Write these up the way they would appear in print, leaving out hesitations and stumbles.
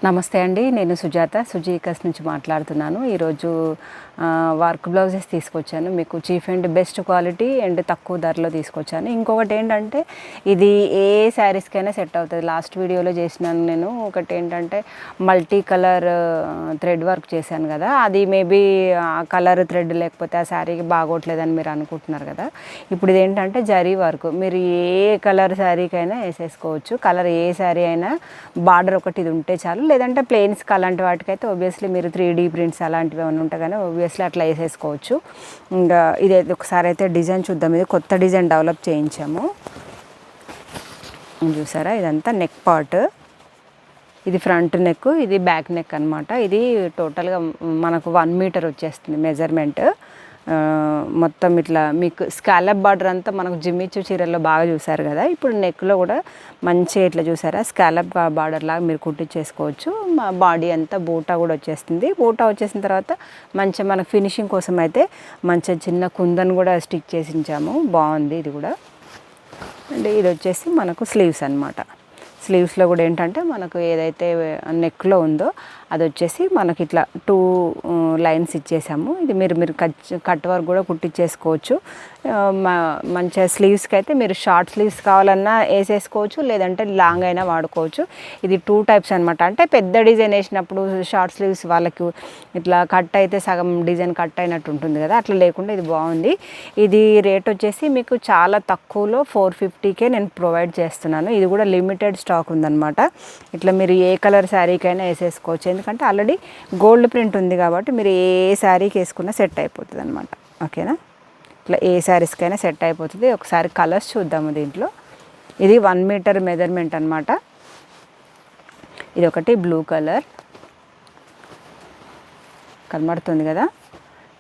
నమస్తే అండి, నేను సుజాత సుజీకస్ నుంచి మాట్లాడుతున్నాను. ఈరోజు వర్క్ బ్లౌజెస్ తీసుకొచ్చాను, మీకు chief and best quality and తక్కువ ధరలో తీసుకొచ్చాను. ఇంకొకటి ఏంటంటే ఇది ఏ శారీస్కైనా సెట్ అవుతుంది. లాస్ట్ వీడియోలో చేసినాను నేను. ఒకటి ఏంటంటే మల్టీ కలర్ థ్రెడ్ వర్క్ చేశాను కదా, అది మేబీ కలర్ థ్రెడ్ లేకపోతే ఆ శారీకి బాగోట్లేదని మీరు అనుకుంటున్నారు కదా. ఇప్పుడు ఇదేంటంటే జరీ వర్క్, మీరు ఏ కలర్ శారీకైనా వేసేసుకోవచ్చు. కలర్ ఏ శారీ అయినా బార్డర్ ఒకటి ఇది ఉంటే చాలు, లేదంటే ప్లెయిన్స్కి అలాంటి వాటికైతే ఆబ్వియస్లీ మీరు 3D ప్రింట్స్ అలాంటివి ఏమైనా ఉంటాయి కానీ ఆబ్వియస్లీ అట్లా వేసేసుకోవచ్చు. ఇంకా ఇది ఒకసారి అయితే డిజైన్ చూద్దాం. ఇది కొత్త డిజైన్ డెవలప్ చేయించాము. చూసారా, ఇదంతా నెక్ పార్ట్, ఇది ఫ్రంట్ నెక్, ఇది బ్యాక్ నెక్ అనమాట. ఇది టోటల్గా మనకు 1 మీటర్ వచ్చేస్తుంది మెజర్మెంట్. మొత్తం ఇట్లా మీకు స్కాలప్ బార్డర్ అంతా మనకు జిమ్మిచ్చు చీరల్లో బాగా చూసారు కదా. ఇప్పుడు నెక్లో కూడా మంచిగా ఇట్లా చూసారా స్కాలప్ బార్డర్ లాగా మీరు కుట్టించేసుకోవచ్చు. మా బాడీ అంతా బూటా కూడా వచ్చేస్తుంది. బూటా వచ్చేసిన తర్వాత మంచిగా మనకు ఫినిషింగ్ కోసం అయితే మంచిగా చిన్న కుందన్ కూడా స్టిక్ చేసి ఉంచాము. బాగుంది ఇది కూడా. అంటే ఇది వచ్చేసి మనకు స్లీవ్స్ అనమాట. స్లీవ్స్లో కూడా ఏంటంటే మనకు ఏదైతే నెక్లో ఉందో అది వచ్చేసి మనకి ఇట్లా 2 లైన్స్ ఇచ్చేసాము. ఇది మీరు కట్ వర్క్ కూడా కుట్టించేసుకోవచ్చు. మంచిగా స్లీవ్స్కి అయితే మీరు షార్ట్ స్లీవ్స్ కావాలన్నా వేసేసుకోవచ్చు, లేదంటే లాంగ్ అయినా వాడుకోవచ్చు. ఇది 2 టైప్స్ అనమాట. అంటే పెద్ద డిజైన్ వేసినప్పుడు షార్ట్ స్లీవ్స్ వాళ్ళకి ఇట్లా కట్ అయితే సగం డిజైన్ కట్ అయినట్టు ఉంటుంది కదా, అట్లా లేకుండా ఇది బాగుంది. ఇది రేట్ వచ్చేసి మీకు చాలా తక్కువలో 450కే నేను ప్రొవైడ్ చేస్తున్నాను. ఇది కూడా లిమిటెడ్ స్టాక్ ఉందన్నమాట. ఇట్లా మీరు ఏ కలర్ శారీకైనా వేసేసుకోవచ్చు, ఎందుకంటే ఆల్రెడీ గోల్డ్ ప్రింట్ ఉంది కాబట్టి మీరు ఏ శారీకి వేసుకున్నా సెట్ అయిపోతుంది అనమాట. ఓకేనా, ఇట్లా ఏ శారీస్కైనా సెట్ అయిపోతుంది. ఒకసారి కలర్స్ చూద్దాము దీంట్లో. ఇది 1 మీటర్ మెజర్మెంట్ అనమాట. ఇది ఒకటి బ్లూ కలర్ కనబడుతుంది కదా,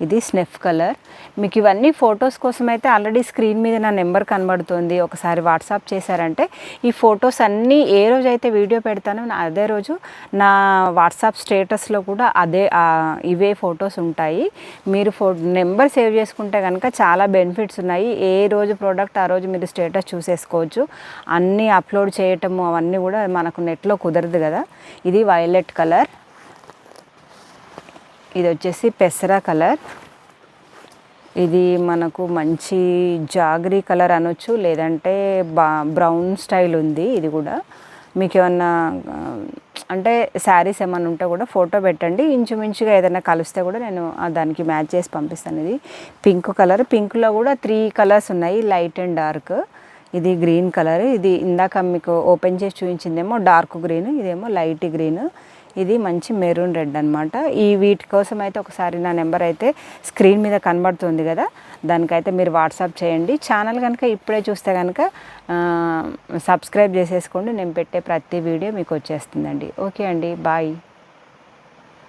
ఇది స్నెఫ్ కలర్. మీకు ఇవన్నీ ఫొటోస్ కోసం అయితే ఆల్రెడీ స్క్రీన్ మీద నా నెంబర్ కనబడుతుంది. ఒకసారి వాట్సాప్ చేశారంటే ఈ ఫొటోస్ అన్నీ ఏ రోజు అయితే వీడియో పెడతానో అదే రోజు నా వాట్సాప్ స్టేటస్లో కూడా ఇవే ఫొటోస్ ఉంటాయి. మీరు నెంబర్ సేవ్ చేసుకుంటే కనుక చాలా బెనిఫిట్స్ ఉన్నాయి. ఏ రోజు ప్రోడక్ట్ ఆ రోజు మీరు స్టేటస్ చూసేసుకోవచ్చు. అన్నీ అప్లోడ్ చేయటము అవన్నీ కూడా మనకు నెట్లో కుదరదు కదా. ఇది వైలెట్ కలర్, ఇది వచ్చేసి పెసరా కలర్, ఇది మనకు మంచి జాగరీ కలర్ అనొచ్చు, లేదంటే బ్రౌన్ స్టైల్ ఉంది. ఇది కూడా మీకు ఏమన్నా అంటే శారీస్ ఏమన్నా ఉంటే కూడా ఫోటో పెట్టండి. ఇంచుమించుగా ఏదైనా కలిస్తే కూడా నేను దానికి మ్యాచ్ చేసి పంపిస్తాను. ఇది పింక్ కలర్, పింక్లో కూడా 3 కలర్స్ ఉన్నాయి, లైట్ అండ్ డార్క్. ఇది గ్రీన్ కలర్, ఇది ఇందాక మీకు ఓపెన్ చేసి చూపించిందేమో డార్క్ గ్రీన్, ఇదేమో లైట్ గ్రీన్, ఇది మంచి మెరూన్ రెడ్ అనమాట. వీటి కోసం అయితే ఒకసారి నా నెంబర్ అయితే స్క్రీన్ మీద కనబడుతుంది కదా, దానికైతే మీరు వాట్సాప్ చేయండి. ఛానల్ కనుక ఇప్పుడే చూస్తే కనుక సబ్స్క్రైబ్ చేసేసుకోండి. నేను పెట్టే ప్రతి వీడియో మీకు వచ్చేస్తుందండి. ఓకే అండి, బాయ్.